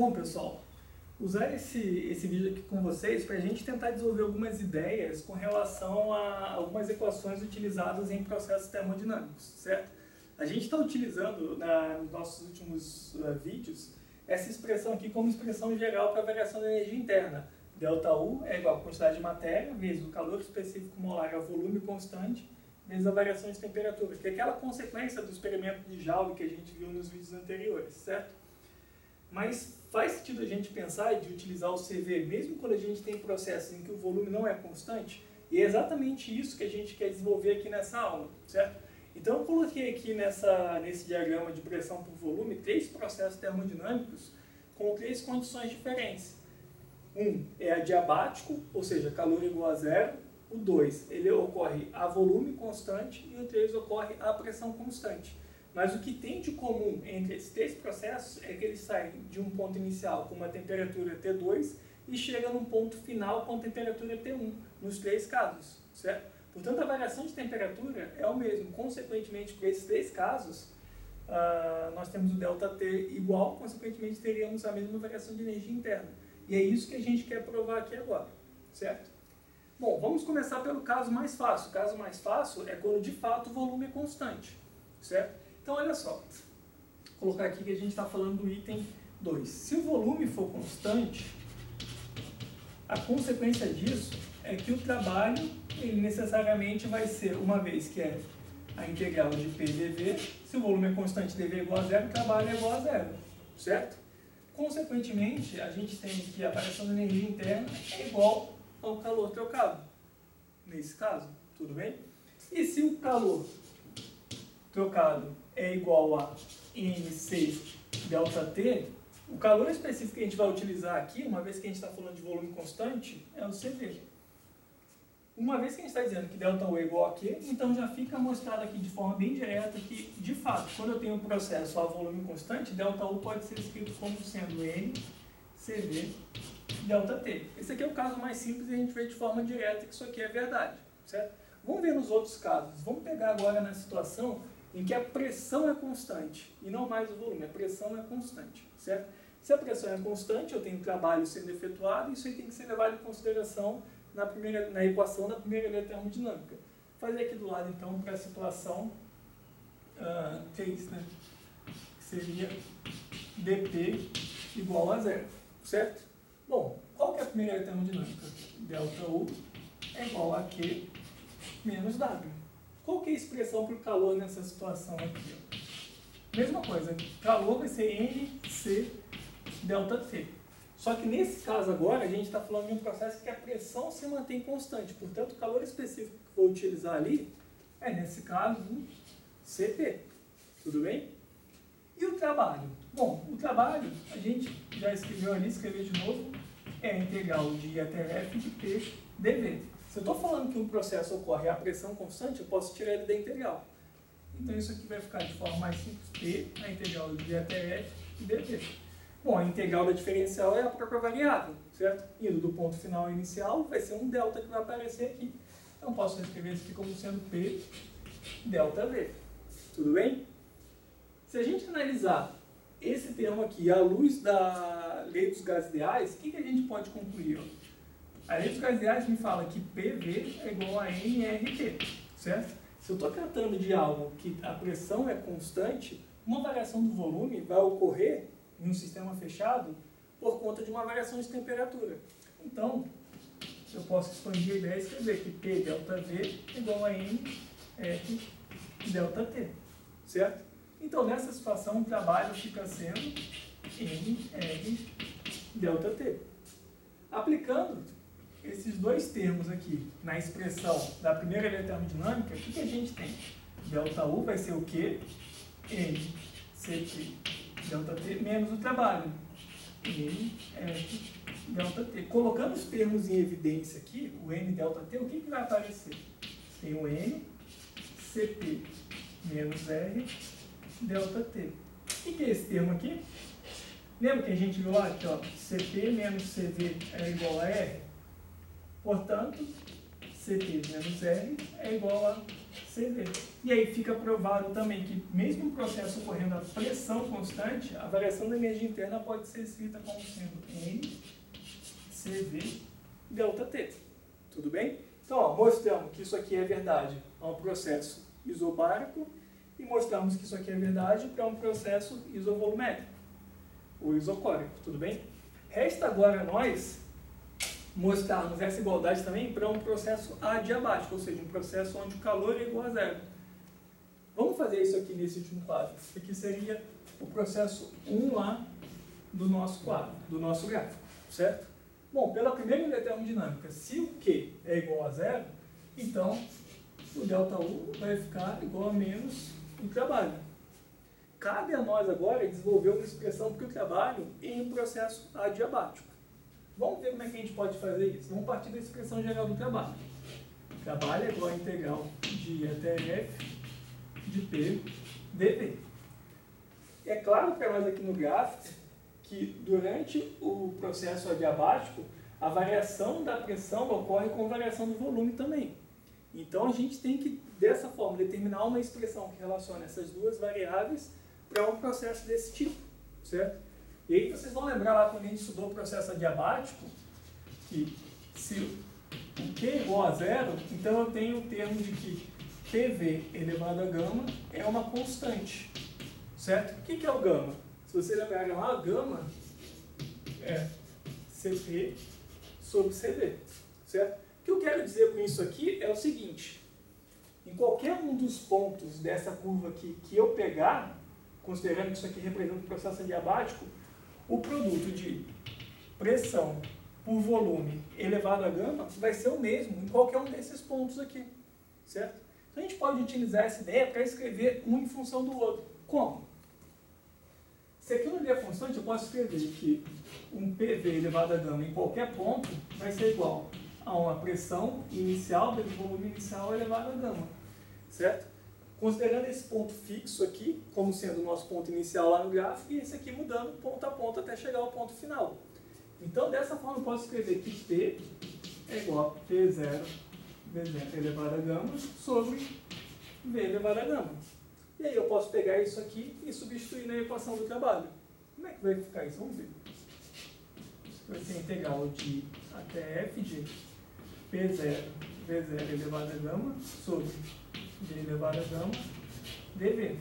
Bom, pessoal, usar esse vídeo aqui com vocês para a gente tentar desenvolver algumas ideias com relação a algumas equações utilizadas em processos termodinâmicos, certo? A gente está utilizando nos nossos últimos vídeos essa expressão aqui como expressão geral para a variação da energia interna. ΔU é igual a quantidade de matéria vezes o calor específico molar a volume constante vezes a variação de temperatura, que é aquela consequência do experimento de Joule que a gente viu nos vídeos anteriores, certo? Mas faz sentido a gente pensar de utilizar o CV mesmo quando a gente tem processos em que o volume não é constante? E é exatamente isso que a gente quer desenvolver aqui nessa aula, certo? Então eu coloquei aqui nesse diagrama de pressão por volume 3 processos termodinâmicos com 3 condições diferentes. Um é adiabático, ou seja, calor igual a zero. O 2, ele ocorre a volume constante e o 3 ocorre a pressão constante. Mas o que tem de comum entre esses 3 processos é que eles saem de um ponto inicial com uma temperatura T2 e chegam num ponto final com temperatura T1, nos 3 casos, certo? Portanto, a variação de temperatura é o mesmo. Consequentemente, para esses 3 casos, nós temos o ΔT igual, consequentemente teríamos a mesma variação de energia interna. E é isso que a gente quer provar aqui agora, certo? Bom, vamos começar pelo caso mais fácil. O caso mais fácil é quando de fato o volume é constante, certo? Então olha só, vou colocar aqui que a gente está falando do item 2. Se o volume for constante, a consequência disso é que o trabalho ele necessariamente vai ser, uma vez que é a integral de P dV, se o volume é constante dV é igual a zero, o trabalho é igual a zero, certo? Consequentemente, a gente tem que a variação da energia interna é igual ao calor trocado, nesse caso, tudo bem? E se o calor trocado é igual a NC ΔT, o calor específico que a gente vai utilizar aqui, uma vez que a gente está falando de volume constante, é o CV. Uma vez que a gente está dizendo que ΔU é igual a Q, então já fica mostrado aqui de forma bem direta que, de fato, quando eu tenho um processo a volume constante, ΔU pode ser escrito como sendo NCV ΔT. Esse aqui é o caso mais simples e a gente vê de forma direta que isso aqui é verdade, certo? Vamos ver nos outros casos. Vamos pegar agora na situação em que a pressão é constante e não mais o volume, a pressão é constante, certo? Se a pressão é constante, eu tenho trabalho sendo efetuado e isso aí tem que ser levado em consideração na equação da primeira lei termodinâmica. Vou fazer aqui do lado, então, para a situação 3, né? Que seria dP igual a zero, certo? Bom, qual que é a primeira lei termodinâmica? ΔU é igual a Q menos W. Qual que é a expressão para o calor nessa situação aqui? Ó? Mesma coisa, calor vai ser NC ΔT. Só que nesse caso agora, a gente está falando de um processo que a pressão se mantém constante. Portanto, o calor específico que vou utilizar ali é, nesse caso, um CP. Tudo bem? E o trabalho? Bom, o trabalho, a gente já escreveu ali, escrever de novo, é a integral de I até F de P dV. Se eu estou falando que um processo ocorre a pressão constante, eu posso tirar ele da integral. Então isso aqui vai ficar de forma mais simples, P, a integral de I até F de dV. Bom, a integral da diferencial é a própria variável, certo? Indo do ponto final ao inicial, vai ser um delta que vai aparecer aqui. Então posso escrever isso aqui como sendo P ΔV. Tudo bem? Se a gente analisar esse termo aqui à luz da lei dos gases ideais, o que a gente pode concluir? A lei dos gases ideais me fala que PV é igual a nRT, certo? Se eu estou tratando de algo que a pressão é constante, uma variação do volume vai ocorrer em um sistema fechado por conta de uma variação de temperatura. Então, eu posso expandir a ideia e escrever que P ΔV é igual a NR ΔT, certo? Então, nessa situação, o trabalho fica sendo NR ΔT. Aplicando esses dois termos aqui na expressão da primeira lei termodinâmica, o que a gente tem? ΔU vai ser o quê? NCP ΔT menos o trabalho. NF ΔT. Colocando os termos em evidência aqui, o N ΔT, o que vai aparecer? Tem o N, CP menos R ΔT. O que é esse termo aqui? Lembra que a gente viu lá aqui, ó, CP menos CV é igual a R? Portanto, CP menos R é igual a CV. E aí fica provado também que, mesmo o processo ocorrendo a pressão constante, a variação da energia interna pode ser escrita como sendo N CV delta T. Tudo bem? Então, ó, mostramos que isso aqui é verdade para um processo isobárico e mostramos que isso aqui é verdade para um processo isovolumétrico, ou isocórico. Tudo bem? Resta agora nós mostrarmos essa igualdade também para um processo adiabático, ou seja, um processo onde o calor é igual a zero. Vamos fazer isso aqui nesse último quadro. Isso aqui seria o processo 1 lá do nosso quadro, do nosso gráfico, certo? Bom, pela primeira lei da termodinâmica, se o Q é igual a zero, então o ΔU vai ficar igual a menos o trabalho. Cabe a nós agora desenvolver uma expressão para o trabalho em um processo adiabático. Vamos ver como é que a gente pode fazer isso. Vamos partir da expressão geral do trabalho. O trabalho é igual a integral de I até F de P dV. É claro para nós aqui no gráfico que durante o processo adiabático a variação da pressão ocorre com variação do volume também. Então a gente tem que, dessa forma, determinar uma expressão que relaciona essas duas variáveis para um processo desse tipo, certo? E aí vocês vão lembrar lá quando a gente estudou o processo adiabático, que se o Q é igual a zero, então eu tenho o termo de que PV elevado a gama é uma constante, certo? O que é o gama? Se vocês lembrarem lá, gama é CP sobre CD, certo? O que eu quero dizer com isso aqui é o seguinte: em qualquer um dos pontos dessa curva aqui que eu pegar, considerando que isso aqui representa um processo adiabático, o produto de pressão por volume elevado a gama vai ser o mesmo em qualquer um desses pontos aqui, certo? Então a gente pode utilizar essa ideia para escrever um em função do outro. Como? Se aquilo ali é constante, eu posso escrever que um PV elevado a gama em qualquer ponto vai ser igual a uma pressão inicial vezes volume inicial elevado a gama, certo? Considerando esse ponto fixo aqui como sendo o nosso ponto inicial lá no gráfico e esse aqui mudando ponto a ponto até chegar ao ponto final. Então, dessa forma, eu posso escrever que P é igual a P0 V0 elevado a gama sobre V elevado a gama. E aí eu posso pegar isso aqui e substituir na equação do trabalho. Como é que vai ficar isso? Vamos ver. Isso vai ser a integral de até f de P0 V0 elevado a gama sobre V elevado a gama dV.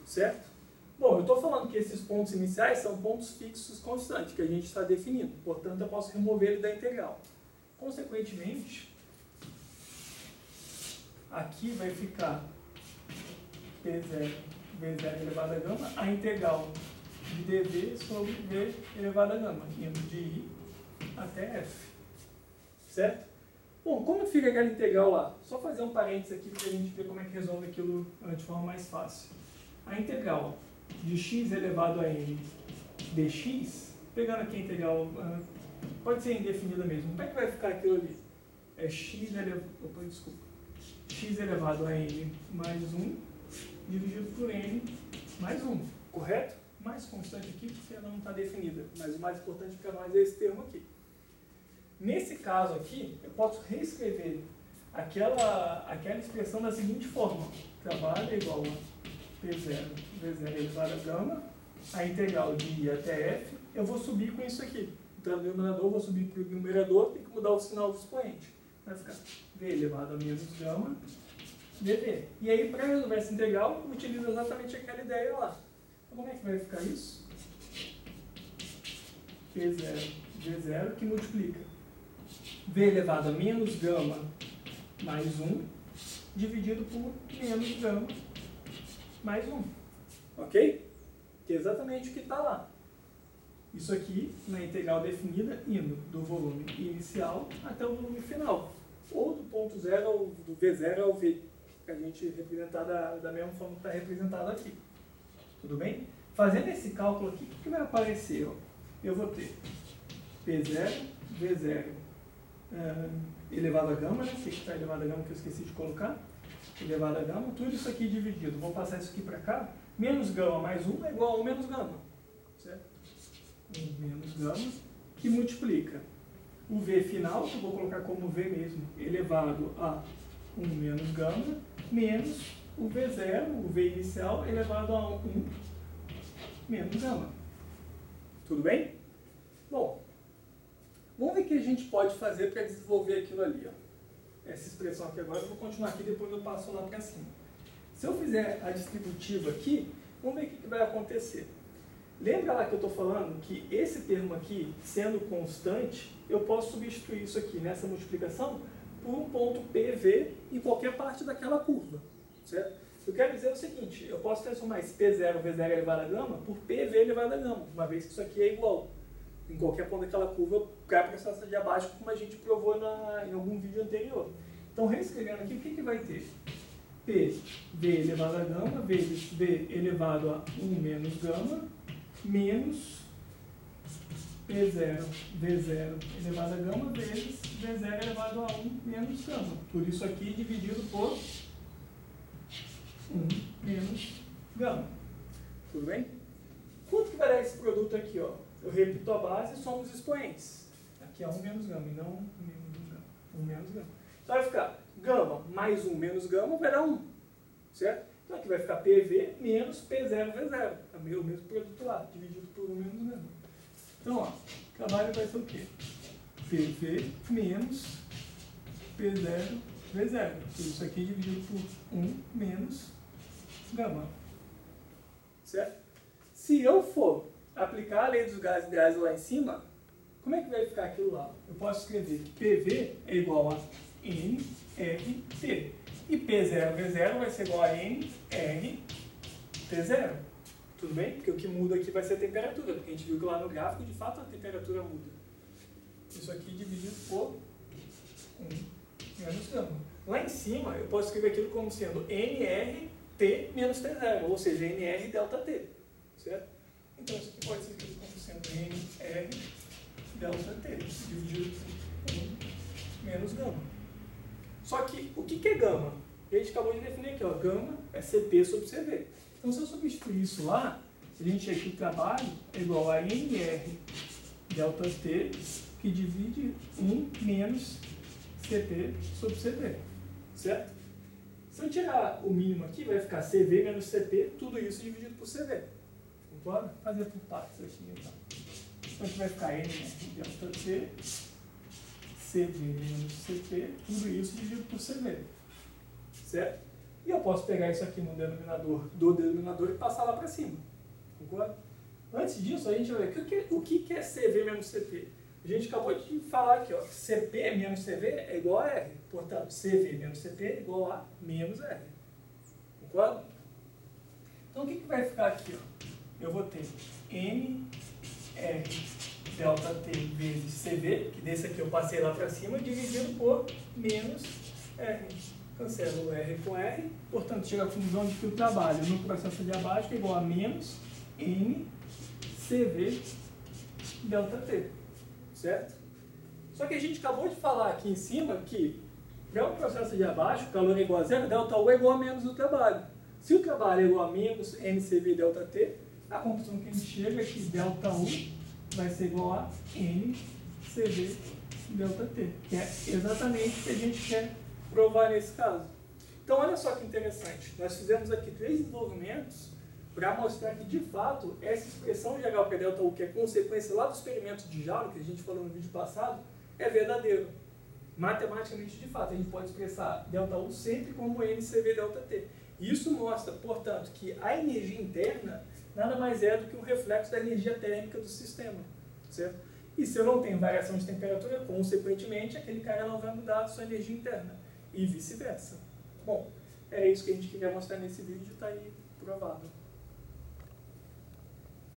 Certo? Bom, eu estou falando que esses pontos iniciais são pontos fixos constantes, que a gente está definindo. Portanto, eu posso remover ele da integral. Consequentemente, aqui vai ficar P0 V0 elevado a gama, a integral de dV sobre V elevado a gama, indo de I até F. Certo? Bom, como fica aquela integral lá? Só fazer um parênteses aqui para a gente ver como é que resolve aquilo de forma mais fácil. A integral de x elevado a n dx, pegando aqui a integral, pode ser indefinida mesmo. Como é que vai ficar aquilo ali? É x elevado a n mais 1 dividido por n mais 1, correto? Mais constante aqui porque ela não está definida, mas o mais importante para nós é esse termo aqui. Nesse caso aqui, eu posso reescrever aquela expressão da seguinte forma: trabalho é igual a P0 V0 elevado a gama, a integral de I até F, eu vou subir com isso aqui. Então, no denominador, eu vou subir para o numerador, tem que mudar o sinal do expoente. Vai ficar V elevado a menos gama dV. E aí, para resolver essa integral, eu utilizo exatamente aquela ideia lá. Então, como é que vai ficar isso? P0 V0 que multiplica V elevado a menos gama mais 1 dividido por menos gama mais 1. Ok? Que é exatamente o que está lá. Isso aqui na integral definida indo do volume inicial até o volume final. Ou do ponto zero, ou do V0 ao V. Que a gente representar da mesma forma que está representado aqui. Tudo bem? Fazendo esse cálculo aqui, o que vai aparecer? Ó? Eu vou ter P0, V0 elevado a gama, né? O que está elevado a gama que eu esqueci de colocar? Elevado a gama, tudo isso aqui dividido. Vou passar isso aqui para cá. Menos gama mais 1 é igual a 1 menos gama. Certo? 1 menos gama, que multiplica o V final, que eu vou colocar como V mesmo, elevado a 1 menos gama, menos o V0, o V inicial, elevado a 1 menos gama. Tudo bem? Bom, vamos ver o que a gente pode fazer para desenvolver aquilo ali. Ó. Essa expressão aqui agora, eu vou continuar aqui, depois eu passo lá para cima. Se eu fizer a distributiva aqui, vamos ver o que vai acontecer. Lembra lá que eu estou falando que esse termo aqui, sendo constante, eu posso substituir isso aqui nessa multiplicação por um ponto PV em qualquer parte daquela curva, certo? Eu quero dizer o seguinte, eu posso transformar esse P0, V0 elevado a gama por PV elevado a gama, uma vez que isso aqui é igual. Em qualquer ponto daquela curva, para a processo diabático, como a gente provou em algum vídeo anterior. Então, reescrevendo aqui, o que vai ter? PV elevado a gama vezes V elevado a 1 menos gama, menos P0, V0 elevado a gama vezes V0 elevado a 1 menos gama. Por isso aqui dividido por 1 menos gama. Tudo bem? Quanto que vai dar esse produto aqui? Ó? Eu repito a base e somo os expoentes. Aqui é 1 menos gama e não 1 menos gama. 1 menos gama. Então vai ficar gama mais 1 menos gama vai dar 1. Certo? Então aqui vai ficar PV menos P0 V0. É o mesmo produto lá, dividido por 1 menos gama. Então, ó, o trabalho vai ser o quê? PV menos P0 V0. Isso aqui dividido por 1 menos gama. Certo? Se eu for aplicar a lei dos gases ideais lá em cima, como é que vai ficar aquilo lá? Eu posso escrever que PV é igual a NRT. E P0 V0 vai ser igual a NRT0. Tudo bem? Porque o que muda aqui vai ser a temperatura, porque a gente viu que lá no gráfico, de fato, a temperatura muda. Isso aqui dividido por 1 menos gama. Lá em cima, eu posso escrever aquilo como sendo NRT menos T0, ou seja, NR delta T. Certo? Então, isso aqui pode ser escrito como sendo NR delta T, dividido por 1 menos gama. Só que, o que é gama? A gente acabou de definir aqui, ó, gama é CP sobre CV. Então, se eu substituir isso lá, a gente aqui o trabalho é igual a NR delta T, que divide 1 menos CP sobre CV. Certo? Se eu tirar o mínimo aqui, vai ficar CV menos CP, tudo isso dividido por CV. Concorda? Fazer por partes aqui, então. Então, aqui vai ficar NR delta T, CV menos CP, tudo isso dividido por CV. Certo? E eu posso pegar isso aqui no denominador do denominador e passar lá para cima. Concorda? Antes disso, a gente vai ver o que é CV menos CP. A gente acabou de falar aqui, ó, CP menos CV é igual a R. Portanto, CV menos CP é igual a menos R. Concorda? Então, o que vai ficar aqui? Ó? Eu vou ter NR delta T vezes CV, que desse aqui eu passei lá para cima, dividido por menos R. Cancelo o R com R, portanto, chega à conclusão de que o trabalho no processo diabático é igual a menos NCV delta T. Certo? Só que a gente acabou de falar aqui em cima que, para um processo diabático, o calor é igual a zero, delta U é igual a menos o trabalho. Se o trabalho é igual a menos NCV delta T, a conclusão que a gente chega é que delta U vai ser igual a NCV delta T, que é exatamente o que a gente quer provar nesse caso. Então, olha só que interessante. Nós fizemos aqui 3 desenvolvimentos para mostrar que, de fato, essa expressão de H para delta U, que é consequência lá do experimento de Joule, que a gente falou no vídeo passado, é verdadeiro. Matematicamente, de fato, a gente pode expressar delta U sempre como NCV delta T. Isso mostra, portanto, que a energia interna nada mais é do que um reflexo da energia térmica do sistema. Certo? E se eu não tenho variação de temperatura, consequentemente, aquele cara não vai mudar a sua energia interna. E vice-versa. Bom, era isso que a gente queria mostrar nesse vídeo, está aí provado.